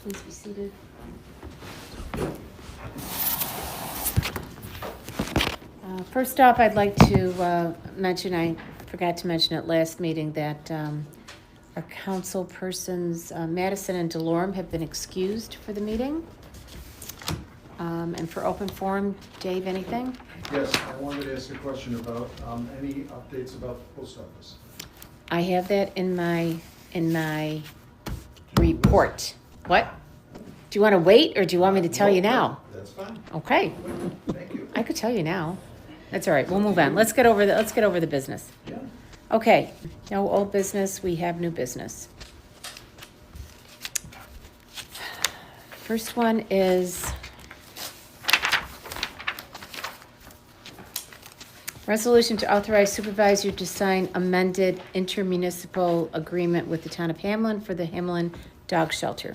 Please be seated. First off, I'd like to mention, I forgot to mention at last meeting that our council persons, Madison and Delorme, have been excused for the meeting. And for open forum, Dave, anything? Yes, I wanted to ask a question about any updates about the post office. I have that in my report. What? Do you want to wait, or do you want me to tell you now? That's fine. Okay, Thank you. I could tell you now. That's all right. We'll move on. Let's get over the business. Yeah. Okay, no old business. We have new business. First one is resolution to authorize supervisor to sign amended intermunicipal agreement with the town of Hamlin for the Hamlin Dog Shelter.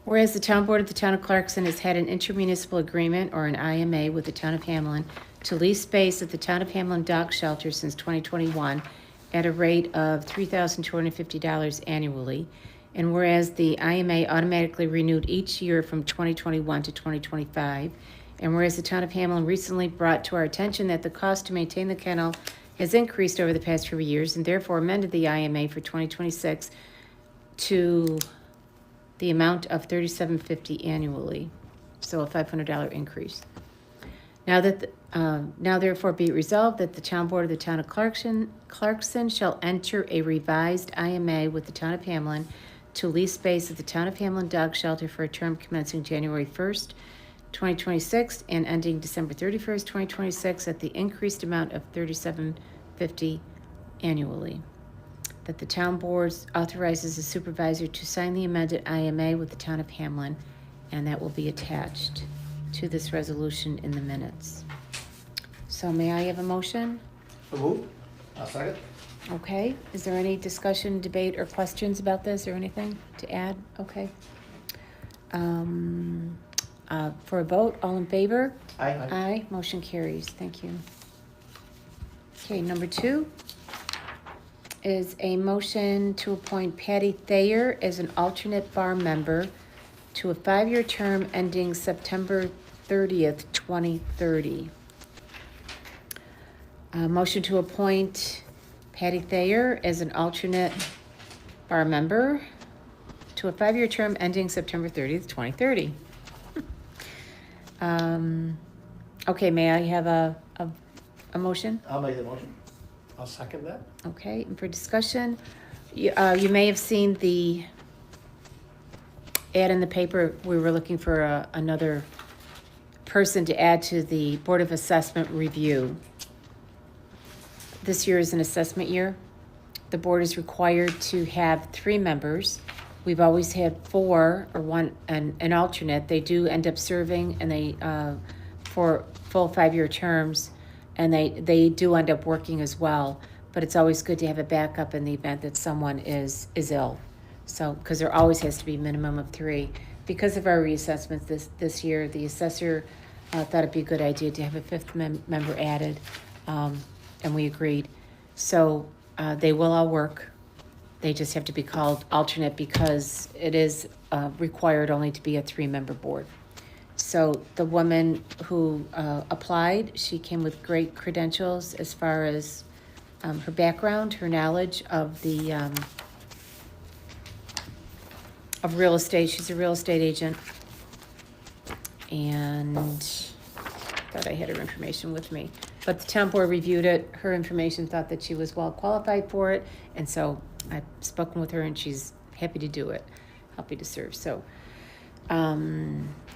Whereas the town board of the town of Clarkson has had an intermunicipal agreement, or an IMA, with the town of Hamlin to lease space at the town of Hamlin Dog Shelter since 2021 at a rate of $3,250 annually. And whereas the IMA automatically renewed each year from 2021 to 2025. And whereas the town of Hamlin recently brought to our attention that the cost to maintain the kennel has increased over the past few years, and therefore amended the IMA for 2026 to the amount of $3,750 annually, so a $500 increase. Now therefore be it resolved that the town board of the town of Clarkson shall enter a revised IMA with the town of Hamlin to lease space at the town of Hamlin Dog Shelter for a term commencing January 1st, 2026 and ending December 31st, 2026 at the increased amount of $3,750 annually. That the town board authorizes the supervisor to sign the amended IMA with the town of Hamlin, and that will be attached to this resolution in the minutes. So may I have a motion? So moved. I'll second. Okay, is there any discussion, debate, or questions about this, or anything to add? Okay. For a vote, all in favor? Aye. Aye, motion carries, thank you. Okay, number 2 is a motion to appoint Patty Thayer as an alternate bar member to a 5-year term ending September 30th, 2030. Motion to appoint Patty Thayer as an alternate bar member to a 5-year term ending September 30th, 2030. Okay, may I have a motion? I'll make the motion. I'll second that. Okay, and for discussion, you may have seen the ad in the paper. We were looking for another person to add to the Board of Assessment review. This year is an assessment year. The board is required to have 3 members. We've always had 4 or 1 and an alternate. They do end up serving, and they for full 5-year terms, and they do end up working as well. But it's always good to have a backup in the event that someone is ill. So, because there always has to be a minimum of 3. Because of our reassessments this year, the assessor thought it'd be a good idea to have a 5th member added, and we agreed. So they will all work. They just have to be called alternate because it is required only to be a 3-member board. So the woman who applied, she came with great credentials as far as her background, her knowledge of the of real estate. She's a real estate agent, and thought I had her information with me. But the town board reviewed it. Her information thought that she was well qualified for it, and so I've spoken with her, and she's happy to do it, happy to serve. So,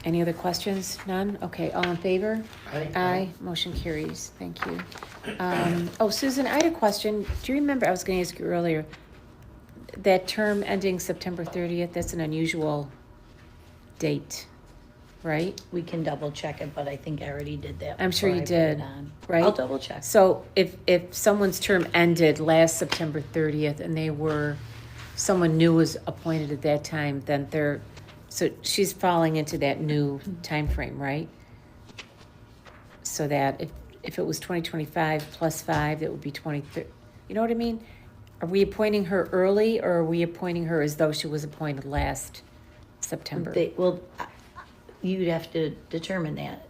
any other questions? None? Okay, all in favor? Aye. Aye, motion carries, thank you. Susan, I had a question. Do you remember, I was gonna ask you earlier, that term ending September 30th, that's an unusual date, right? We can double check it, but I think I already did that. I'm sure before you I put it did, on. right? I'll double check. So if someone's term ended last September 30th and someone new was appointed at that time, then so she's falling into that new time frame, right? So that if it was 2025 plus 5, that would be 2030. You know what I mean? Are we appointing her early, or are we appointing her as though she was appointed last September? You'd have to determine that.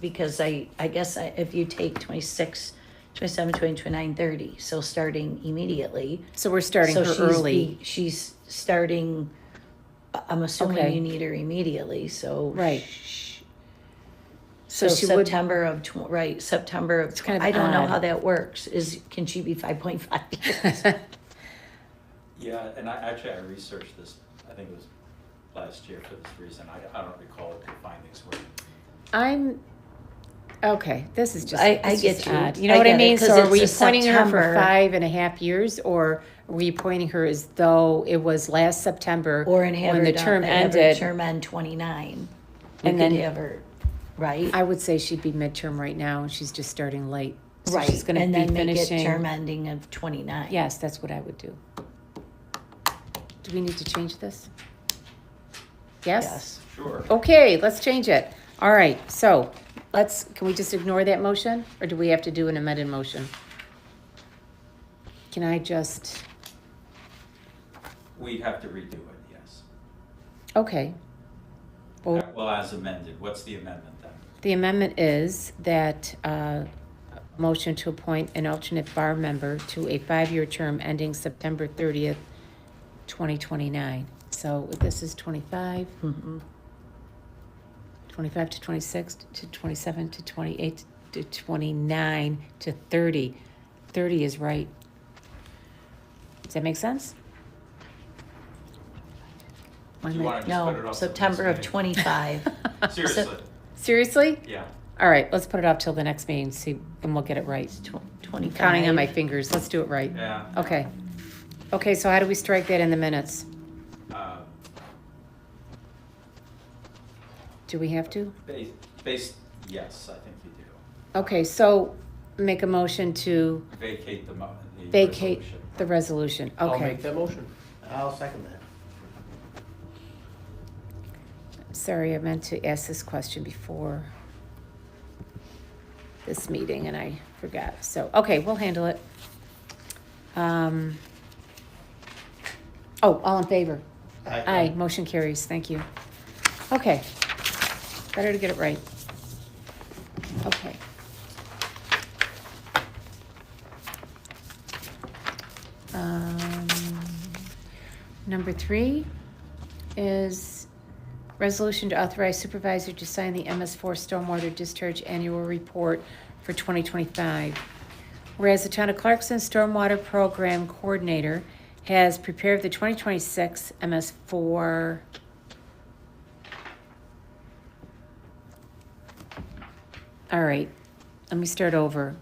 Because I guess if you take 26, 27, 28, 29, 30, so starting immediately. So we're starting So her she's early. she's starting, I'm assuming Okay. you need her immediately, so. Right. So she would- September of, September of, kind of I don't know odd. how that works. Can she be 5.5 years? Yeah, and I researched this, I think it was last year for this reason. I don't recall what the findings were. Okay, this is just, I it's get just you. odd. You know I what I get it, mean? 'cause So are it's we a appointing her for September. 5.5 years, or are we appointing her as though it was last September Or and have when her the done- term have her ended? term end 29. And We then- could have her, right? I would say she'd be midterm right now, and she's just starting late. So Right, she's gonna and be then make it finishing. term ending of 29. Yes, that's what I would do. Do we need to change this? Yes? Yes. Sure. Okay, let's change it. All right, so can we just ignore that motion, or do we have to do an amended motion? Can I just, We'd have to redo it, yes. okay. Well, Well, as amended, what's the amendment then? the amendment is that, motion to appoint an alternate bar member to a 5-year term ending September 30th, 2029. So this is 25. Mhm. 25 to 26 to 27 to 28 to 29 to 30. 30 is right. Does that make sense? Do you want to just put it No, off? September of 25. Seriously, Seriously? yeah. All right, let's put it off till the next meeting, see, and we'll get it right. 25. Counting on my fingers, let's do it right. Yeah. Okay. Okay, so how do we strike that in the minutes? Uh, Do we have to? Based, yes, I think you do. Okay, so make a motion to Vacate the vacate resolution. the resolution. I'll Okay. make that motion. I'll second that. Sorry, I meant to ask this question before this meeting and I forgot. So, okay, we'll handle it. All in favor? Aye, motion carries, thank you. Okay, better to get it right. Okay. Number 3 is resolution to authorize supervisor to sign the MS4 stormwater discharge annual report for 2025. Whereas the Town of Clarkson Stormwater Program Coordinator has prepared the 2026 MS4 All right, let me start over.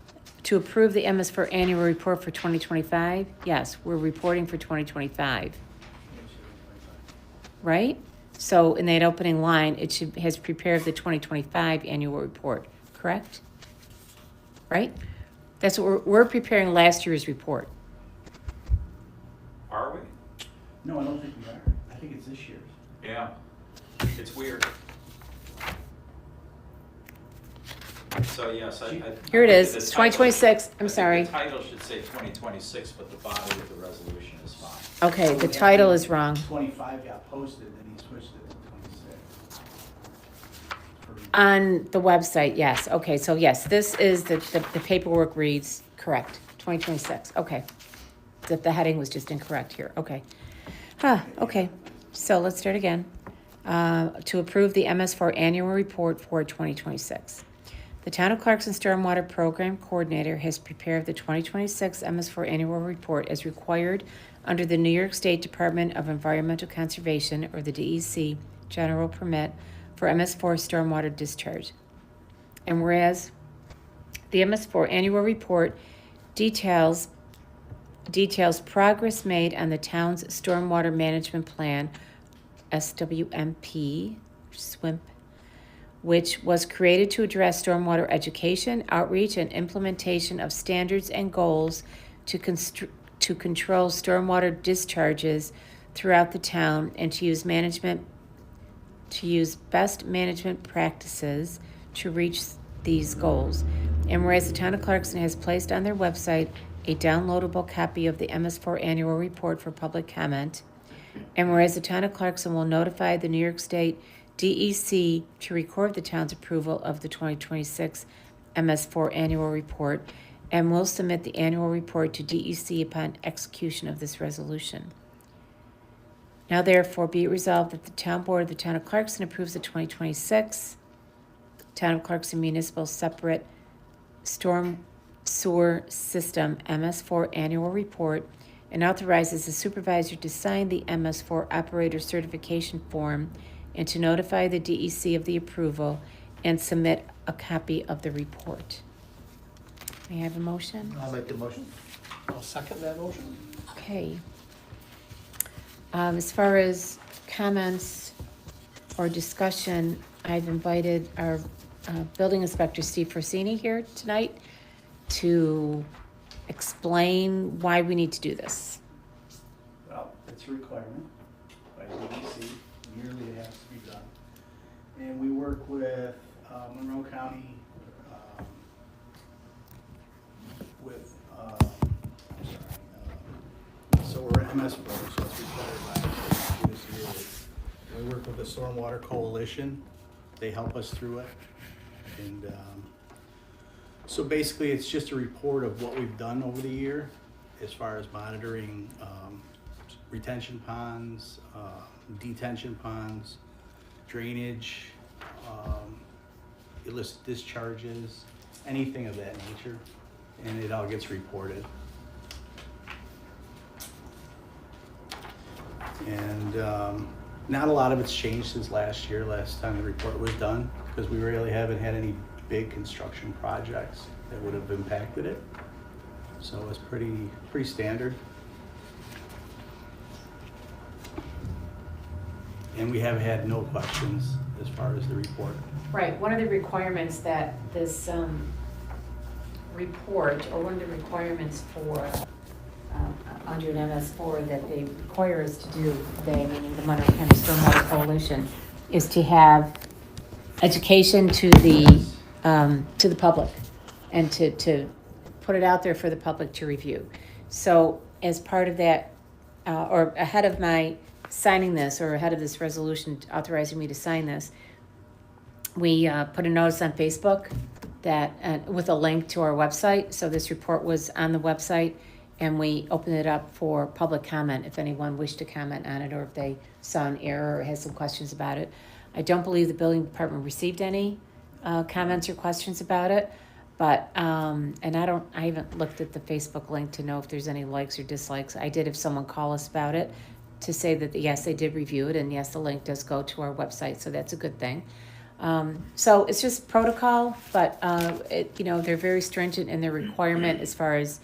To approve the MS4 annual report for 2025, yes, we're reporting for 2025, right? So in that opening line, has prepared the 2025 annual report, correct? Right? That's what we're preparing last year's report. Are we? No, I don't think we are. I think it's this year's. Yeah. It's weird. So yes, I. Here it I is, think it's the title- 2026, I I'm think sorry. The title should say 2026, but the body of the resolution is fine. Okay, the title is wrong. 25 got posted, then he switched it to 26. On the website, yes, okay, so yes, this is, the paperwork reads correct, 2026, okay. The heading was just incorrect here, okay. Okay, so let's start again. To approve the MS4 annual report for 2026. The Town of Clarkson Stormwater Program Coordinator has prepared the 2026 MS4 annual report as required under the New York State Department of Environmental Conservation, or the DEC, general permit for MS4 stormwater discharge. And whereas the MS4 annual report details progress made on the town's stormwater management plan, SWMP, SWIMP, which was created to address stormwater education, outreach, and implementation of standards and goals to control stormwater discharges throughout the town and to use best management practices to reach these goals. And whereas the Town of Clarkson has placed on their website a downloadable copy of the MS4 annual report for public comment. And whereas the town of Clarkson will notify the New York State DEC to record the town's approval of the 2026 MS4 annual report and will submit the annual report to DEC upon execution of this resolution. Now therefore be it resolved that the town board of the town of Clarkson approves the 2026 Town of Clarkson Municipal Separate Storm Sewer System MS4 annual report and authorizes the supervisor to sign the MS4 operator certification form and to notify the DEC of the approval and submit a copy of the report. May I have a motion? I'll make the motion. I'll second that motion. Okay. As far as comments or discussion, I've invited our building inspector, Steve Forsini, here tonight to explain why we need to do this. Well, it's a requirement by DEC, yearly it has to be done. And we work with Monroe County, so we're MS4, so it's required by this yearly. We work with the Stormwater Coalition, they help us through it. And so basically it's just a report of what we've done over the year as far as monitoring retention ponds, detention ponds, drainage, illicit discharges, anything of that nature, and it all gets reported. And not a lot of it's changed since last time the report was done, because we really haven't had any big construction projects that would have impacted it. So it's pretty standard. And we have had no questions as far as the report. Right, one of the requirements that this report, or one of the requirements for, under an MS4 that they require us to do, they, meaning the Monroe County Stormwater Coalition, is to have education to the public and to put it out there for the public to review. So as part of that, or ahead of my signing this, or ahead of this resolution authorizing me to sign this, we put a notice on Facebook that with a link to our website. So this report was on the website, and we opened it up for public comment if anyone wished to comment on it, or if they saw an error or had some questions about it. I don't believe the building department received any comments or questions about it, but and I haven't looked at the Facebook link to know if there's any likes or dislikes. I did have someone call us about it to say that yes, they did review it, and yes, the link does go to our website, so that's a good thing. So it's just protocol, but they're very stringent in their requirement as far as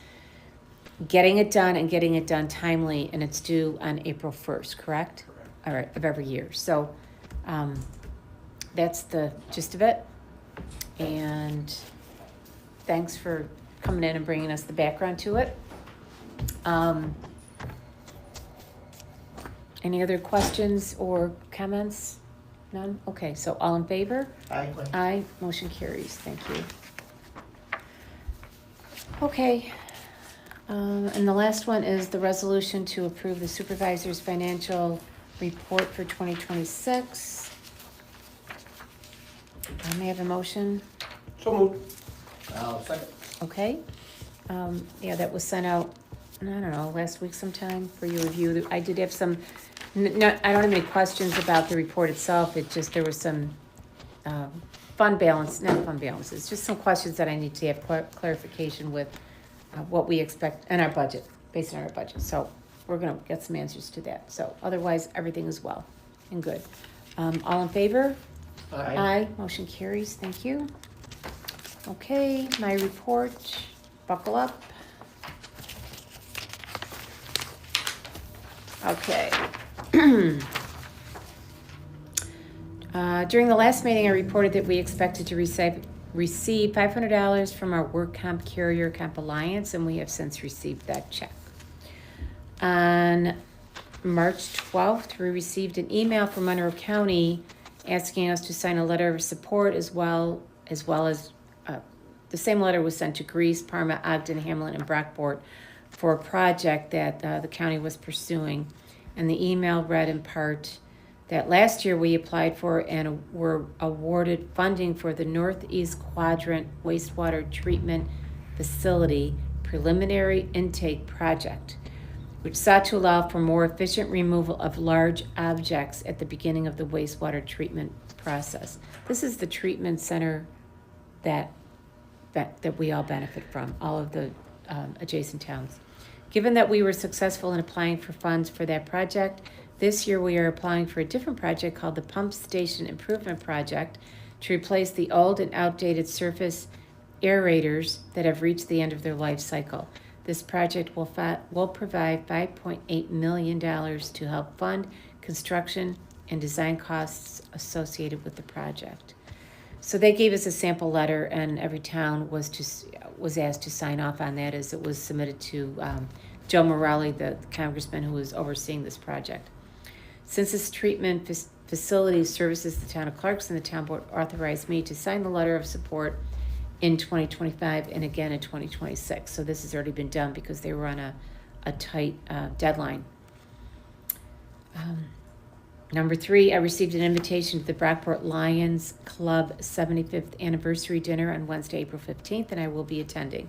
getting it done and getting it done timely, and it's due on April 1st, correct? Correct. All right, of every year. So that's the gist of it. And thanks for coming in and bringing us the background to it. Any other questions or comments? None? Okay, so all in favor? Aye. Aye, motion carries, thank you. Okay, and the last one is the resolution to approve the supervisor's financial report for 2026. I may have a motion, So moved. I'll second. okay? Yeah, that was sent out, I don't know, last week sometime for your review. I did have some, I don't have any questions about the report itself, it just, there was some not fund balances, just some questions that I need to have clarification with what we expect in our budget, based on our budget. So we're gonna get some answers to that. So otherwise, everything is well and good. All in favor? Aye. Motion carries, thank you. Okay, my report, buckle up. Okay. During the last meeting, I reported that we expected to receive $500 from our work comp carrier Comp Alliance, and we have since received that check. On March 12th, we received an email from Monroe County asking us to sign a letter of support as well as the same letter was sent to Greece, Parma, Ogden, Hamlin, and Brockport for a project that the county was pursuing. And the email read in part that last year we applied for and were awarded funding for the Northeast Quadrant Wastewater Treatment Facility Preliminary Intake Project, which sought to allow for more efficient removal of large objects at the beginning of the wastewater treatment process. This is the treatment center that we all benefit from, all of the adjacent towns. Given that we were successful in applying for funds for that project, this year we are applying for a different project called the Pump Station Improvement Project to replace the old and outdated surface aerators that have reached the end of their life cycle. This project will provide $5.8 million to help fund construction and design costs associated with the project. So they gave us a sample letter, and every town was asked to sign off on that as it was submitted to Joe Morelli, the congressman who was overseeing this project. Since this treatment facility services the town of Clarkson, the town board authorized me to sign the letter of support in 2025 and again in 2026. So this has already been done because they were on a tight deadline. Number 3, I received an invitation to the Brockport Lions Club 75th anniversary dinner on Wednesday, April 15th, and I will be attending.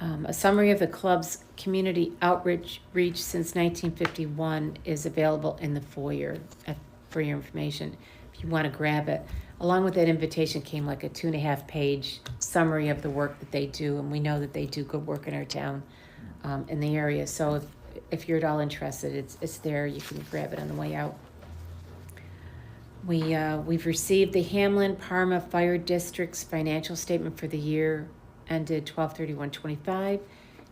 A summary of the club's community outreach since 1951 is available in the foyer for your information if you want to grab it. Along with that invitation came like a 2.5-page summary of the work that they do, and we know that they do good work in our town, in the area. So if you're at all interested, it's there. You can grab it on the way out. We've received the Hamlin Parma Fire District's financial statement for the year ended 12/31/25,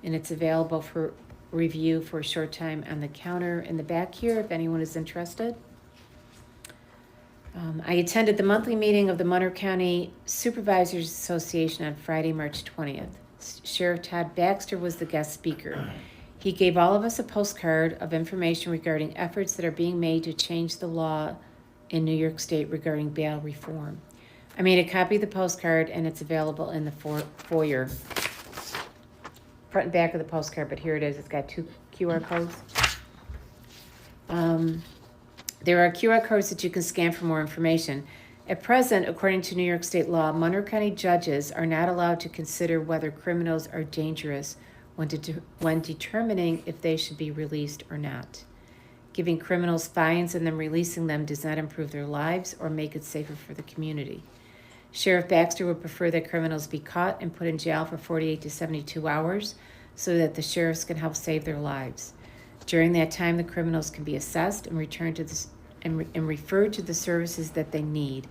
and it's available for review for a short time on the counter in the back here if anyone is interested. I attended the monthly meeting of the Monroe County Supervisors Association on Friday, March 20th. Sheriff Todd Baxter was the guest speaker. He gave all of us a postcard of information regarding efforts that are being made to change the law in New York State regarding bail reform. I made a copy of the postcard, and it's available in the foyer. Front and back of the postcard, but here it is. It's got 2 QR codes. There are QR codes that you can scan for more information. At present, according to New York State law, Monroe County judges are not allowed to consider whether criminals are dangerous when determining if they should be released or not. Giving criminals fines and then releasing them does not improve their lives or make it safer for the community. Sheriff Baxter would prefer that criminals be caught and put in jail for 48 to 72 hours so that the sheriffs can help save their lives. During that time, the criminals can be assessed and returned to and referred to the services that they need.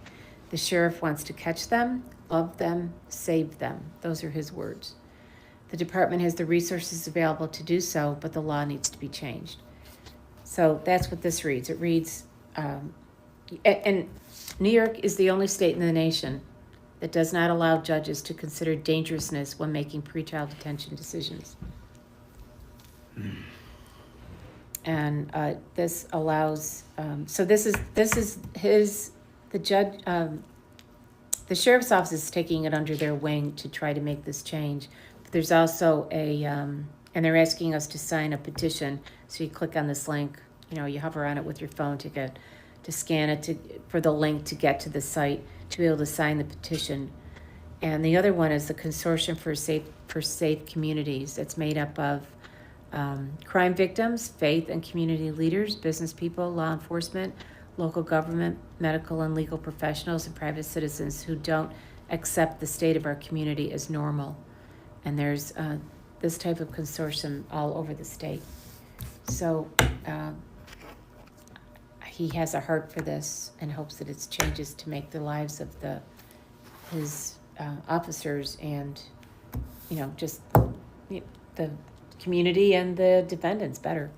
The sheriff wants to catch them, love them, save them. Those are his words. The department has the resources available to do so, but the law needs to be changed. So that's what this reads. It reads, and New York is the only state in the nation that does not allow judges to consider dangerousness when making pretrial detention decisions. And this allows, so this is the judge, the sheriff's office is taking it under their wing to try to make this change. But there's also and they're asking us to sign a petition. So you click on this link, you hover on it with your phone to scan it for the link to get to the site to be able to sign the petition. And the other one is the Consortium for Safe Communities. It's made up of crime victims, faith and community leaders, business people, law enforcement, local government, medical and legal professionals, and private citizens who don't accept the state of our community as normal. And there's this type of consortium all over the state. So he has a heart for this and hopes that it changes to make the lives of his officers and, just the community and the defendants better.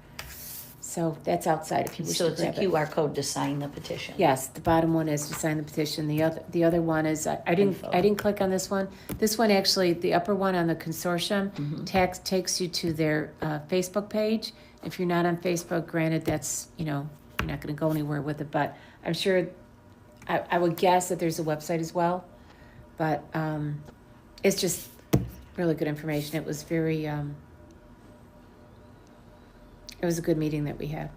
So that's outside if you wish So to it's a grab it. QR code to sign the petition? Yes, the bottom one is to sign the petition. The other one is I didn't click on this one. This one actually, the upper one on the consortium takes you to their Facebook page. If you're not on Facebook, granted that's you're not going to go anywhere with it, but I'm sure I would guess that there's a website as well. But it's just really good information. It was very, it was a good meeting that we had.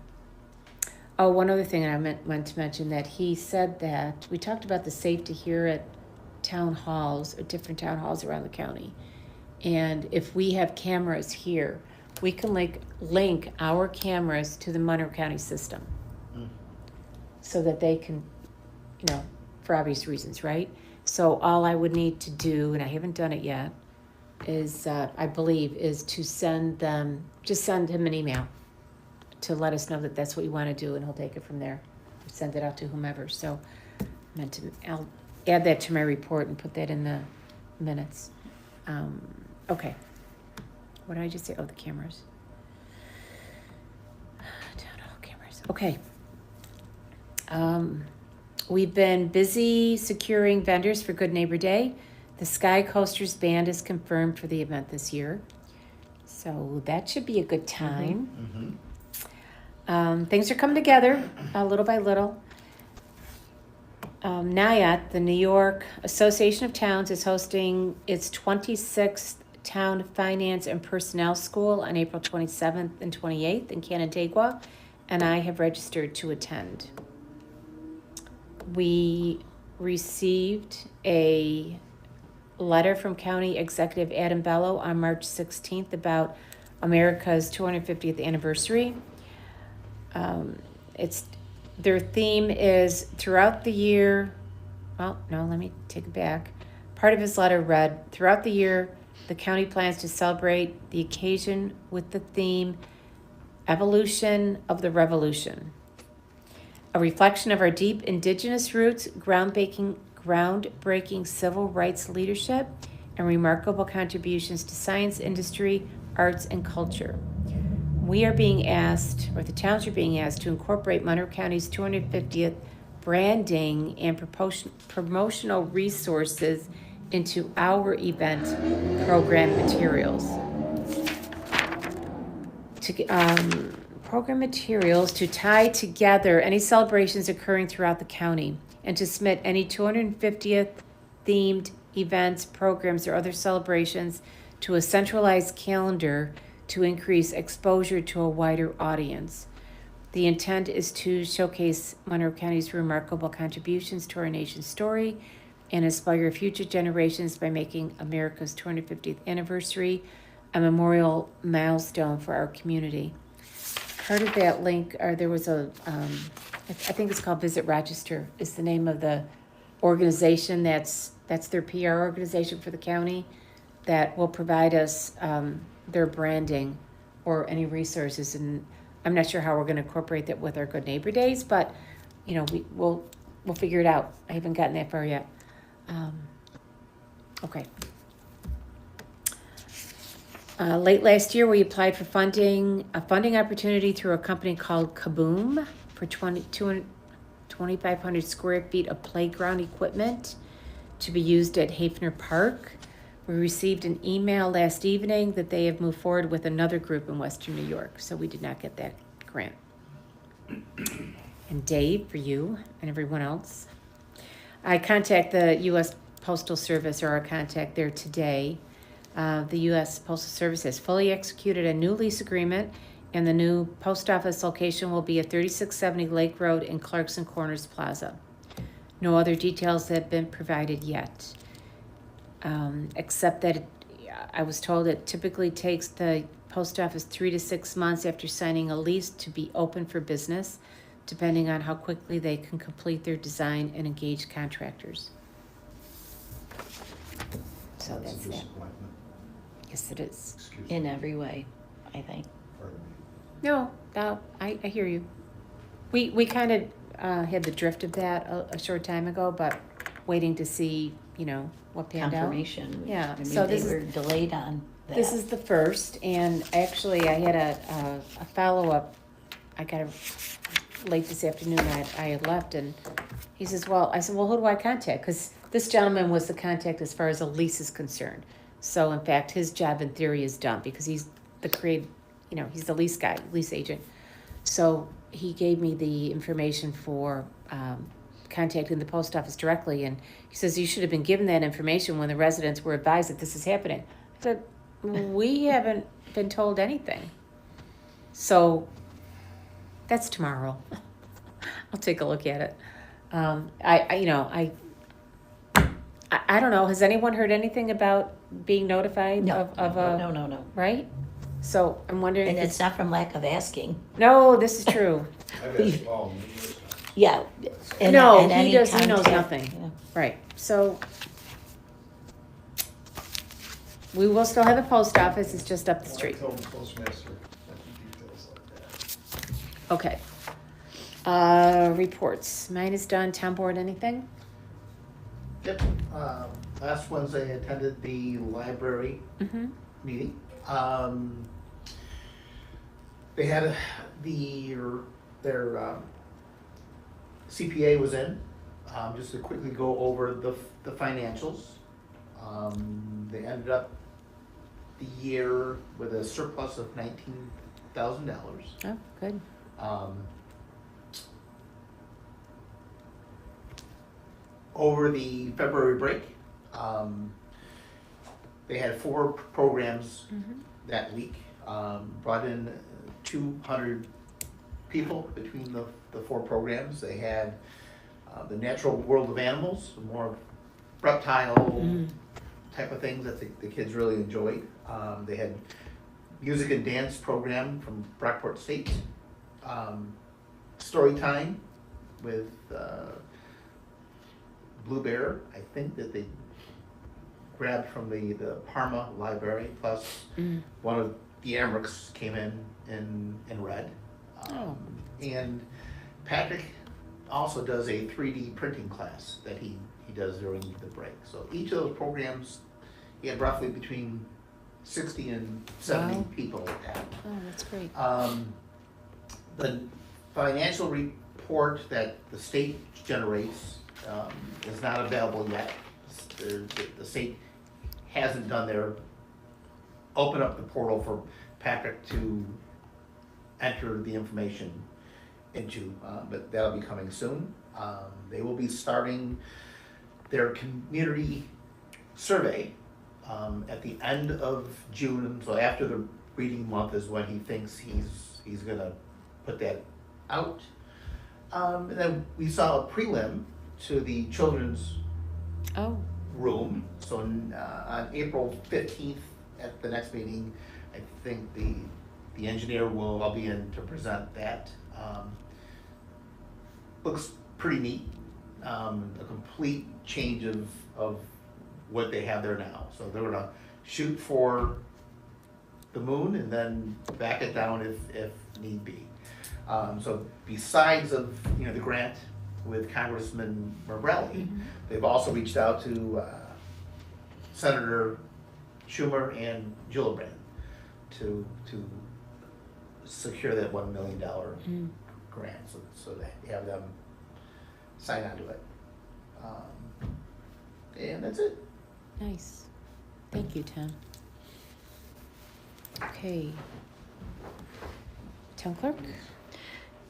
Oh, one other thing I meant to mention, that he said that, we talked about the safety here at town halls, or different town halls around the county. And if we have cameras here, we can link our cameras to the Monroe County system. So that they can, for obvious reasons, right? So all I would need to do, and I haven't done it yet, is, I believe, is to send him an email to let us know that that's what you want to do, and he'll take it from there. Send it out to whomever. So I'll add that to my report and put that in the minutes. Okay. What did I just say? Oh, the cameras. Town hall cameras. Okay. We've been busy securing vendors for Good Neighbor Day. The Sky Coasters Band is confirmed for the event this year. So that should be a good time. Things are coming together little by little. NIAT, the New York Association of Towns, is hosting its 26th Town Finance and Personnel School on April 27th and 28th in Canandaigua, and I have registered to attend. We received a letter from County Executive Adam Bello on March 16th about America's 250th anniversary. Their theme is throughout the year. Well, no, let me take it back. Part of his letter read, throughout the year, the county plans to celebrate the occasion with the theme, Evolution of the Revolution. A reflection of our deep indigenous roots, groundbreaking civil rights leadership, and remarkable contributions to science, industry, arts, and culture. We are being asked, or the towns are being asked, to incorporate Monroe County's 250th branding and promotional resources into our event program materials. Program materials to tie together any celebrations occurring throughout the county, and to submit any 250th themed events, programs, or other celebrations to a centralized calendar to increase exposure to a wider audience. The intent is to showcase Monroe County's remarkable contributions to our nation's story and inspire future generations by making America's 250th anniversary a memorial milestone for our community. Part of that link, there was I think it's called Visit Rochester, is the name of the organization that's their PR organization for the county that will provide us their branding or any resources. And I'm not sure how we're going to incorporate that with our Good Neighbor Days, but we'll figure it out. I haven't gotten that far yet. Okay. Late last year, we applied for a funding opportunity through a company called Kaboom for 2,500 square feet of playground equipment to be used at Hafner Park. We received an email last evening that they have moved forward with another group in Western New York, so we did not get that grant. And Dave, for you and everyone else, I contact the U.S. Postal Service, or our contact there today. The U.S. Postal Service has fully executed a new lease agreement, and the new post office location will be at 3670 Lake Road in Clarkson Corners Plaza. No other details have been provided yet, except that I was told it typically takes the post office 3 to 6 months after signing a lease to be open for business, depending on how quickly they can complete their design and engage contractors. So That's that's a that. disappointment. Yes, it is. Excuse me. In every way, I think. Pardon me. No, I hear you. We kind of had the drift of that a short time ago, but waiting to see, what panned out. Confirmation. Yeah, I mean, so they this is- were delayed on that. This is the first, and actually I had a follow-up. I got late this afternoon. I had left, and he says, I said, who do I contact? Because this gentleman was the contact as far as a lease is concerned. So in fact, his job in theory is done because he's he's the lease guy, lease agent. So he gave me the information for contacting the post office directly, and he says you should have been given that information when the residents were advised that this is happening. I said, we haven't been told anything. So that's tomorrow. I'll take a look at it. I don't know. Has anyone heard anything about being notified No, of a no. right? So I'm wondering. And if it's not from lack of asking. no, this is true. I've asked Paul numerous times. Yeah. No, and he any does. He knows contact, nothing. yeah. Right. So we will still have a post office. It's just up the Well, I street. told the postmaster, I think details like that. Okay. Reports. Mine is done. Town board, anything? Yep, last Wednesday I attended the library Mm-hmm. meeting. They had their CPA was in, just to quickly go over the financials. They ended up the year with a surplus of $19,000. Oh, good. Over the February break, they had 4 programs Mm-hmm. that week, brought in 200 people between the 4 programs. They had the natural world of animals, more reptile type of things that the kids really enjoyed. They had music and dance program from Brockport State, story time with Blue Bear, I think that they grabbed from the Parma library, plus one of the Amricks came in read. Oh. And Patrick also does a 3D printing class that he does during the break. So each of those programs, he had roughly between 60 and 70 Wow. people at. Oh, that's great. The financial report that the state generates is not available yet. The state hasn't done their, open up the portal for Patrick to enter the information into, but that'll be coming soon. They will be starting their community survey at the end of June, so after the reading month is when he thinks he's gonna put that out. And then we saw a prelim to the children's Oh. room. So on April 15th at the next meeting, I think the engineer will be in to present that. Looks pretty neat. A complete change of what they have there now. So they're gonna shoot for the moon and then back it down if need be. So besides of the grant with Congressman Morelli, they've also reached out to Senator Schumer and Gillibrand to secure that $1 million grant, so that you have them sign on to it. And that's it. Nice. Thank you, Tom. Okay. Town clerk?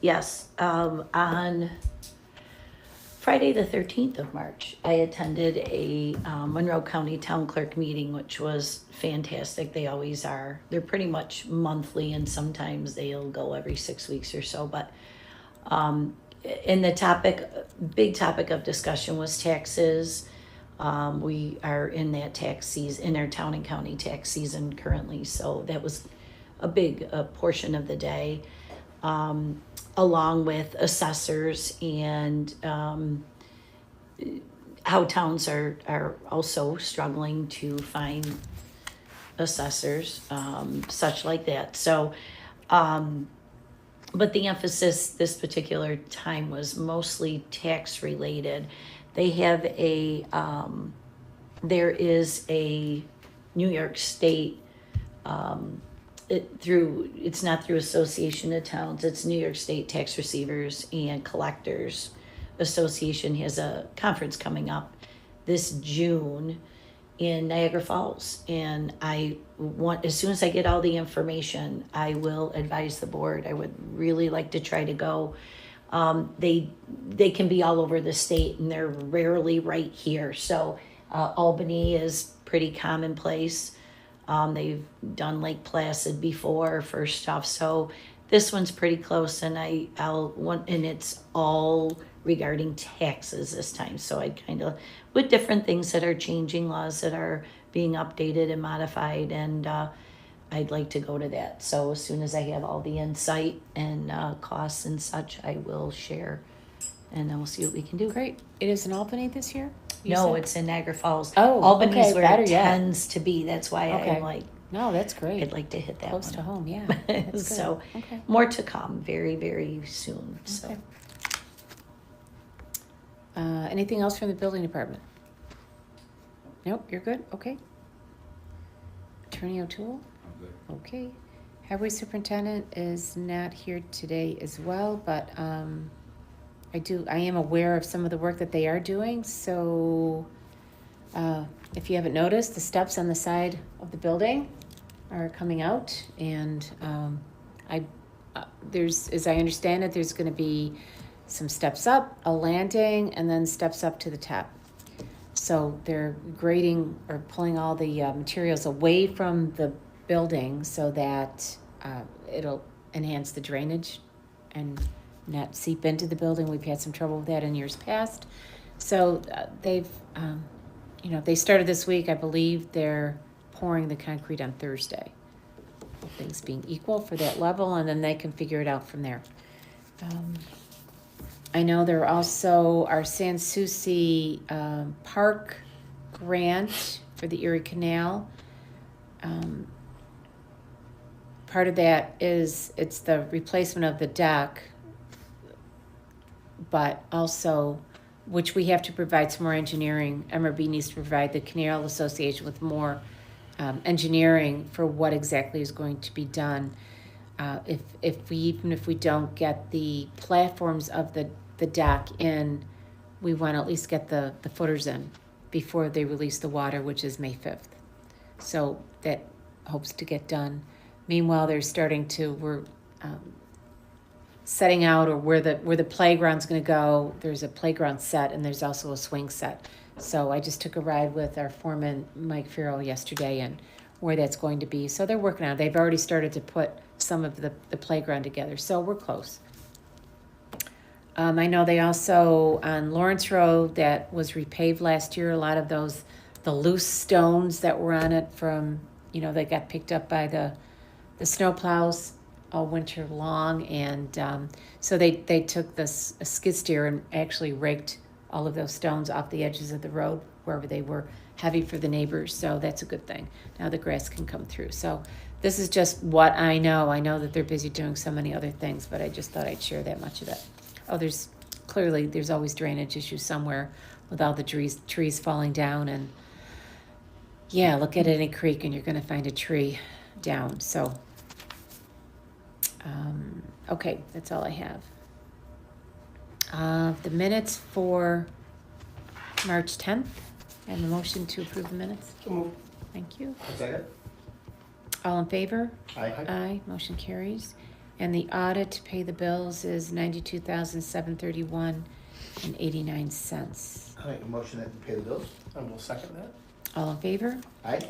Yes, on Friday, the 13th of March, I attended a Monroe County Town Clerk meeting, which was fantastic. They always are. They're pretty much monthly, and sometimes they'll go every 6 weeks or so. But in the big topic of discussion was taxes. We are in that tax season, in our town and county tax season currently, so that was a big portion of the day. Along with assessors and how towns are also struggling to find assessors, such like that. So, but the emphasis this particular time was mostly tax related. They have there is a New York State, it's not through Association of Towns, it's New York State Tax Receivers and Collectors Association has a conference coming up this June in Niagara Falls. And as soon as I get all the information, I will advise the board. I would really like to try to go. They can be all over the state and they're rarely right here. So Albany is pretty commonplace. They've done Lake Placid before for stuff. So this one's pretty close, and and it's all regarding taxes this time. So I kind of, with different things that are changing, laws that are being updated and modified, and I'd like to go to that. So as soon as I have all the insight and costs and such, I will share, and then we'll see what we can do. Great. It is in Albany this year? You No, said? it's in Niagara Falls. Oh, Albany's okay, where better it yet. tends to be. That's why Okay. I'm like, No, that's great. I'd like to hit that Close one. to home, yeah. That's good. So Okay. more to come very, very soon. So Okay. Anything else from the building department? Nope, you're good? Okay. Attorney O'Toole? I'm good. Okay. Highway superintendent is not here today as well, but I am aware of some of the work that they are doing. So if you haven't noticed, the steps on the side of the building are coming out, and there's, as I understand it, there's going to be some steps up, a landing, and then steps up to the top. So they're grading or pulling all the materials away from the building so that it'll enhance the drainage and not seep into the building. We've had some trouble with that in years past. So they've, they started this week. I believe they're pouring the concrete on Thursday. Things being equal for that level, and then they can figure it out from there. I know there also our Sans Souci Park grant for the Erie Canal. Part of that is it's the replacement of the deck, but also, which we have to provide some more engineering. MRB needs to provide the Canal Association with more engineering for what exactly is going to be done. Even if we don't get the platforms of the deck in, we want to at least get the footers in before they release the water, which is May 5th. So that hopes to get done. Meanwhile, we're setting out, or where the playground's going to go. There's a playground set, and there's also a swing set. So I just took a ride with our foreman, Mike Farrell, yesterday, and where that's going to be. So they're working on it. They've already started to put some of the playground together. So we're close. I know they also, on Lawrence Road, that was repaved last year, a lot of the loose stones that were on it from, they got picked up by the snow plows all winter long. And so they took a skid steer and actually raked all of those stones off the edges of the road wherever they were heavy for the neighbors. So that's a good thing. Now the grass can come through. So this is just what I know. I know that they're busy doing so many other things, but I just thought I'd share that much of it. Oh, there's always drainage issues somewhere with all the trees falling down. And yeah, look at any creek and you're going to find a tree down. So, okay, that's all I have. The minutes for March 10th, and the motion to approve the minutes. So moved. Thank you. A second? All in favor? Aye. Aye, motion carries. And the audit to pay the bills is $92,731.89. I make a motion that we pay the bills. I will second that. All in favor? Aye.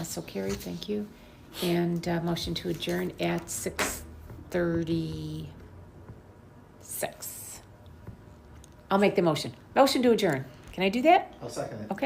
So carried, thank you. And motion to adjourn at 6:36. I'll make the motion. Motion to adjourn. Can I do that? I'll second it. Okay.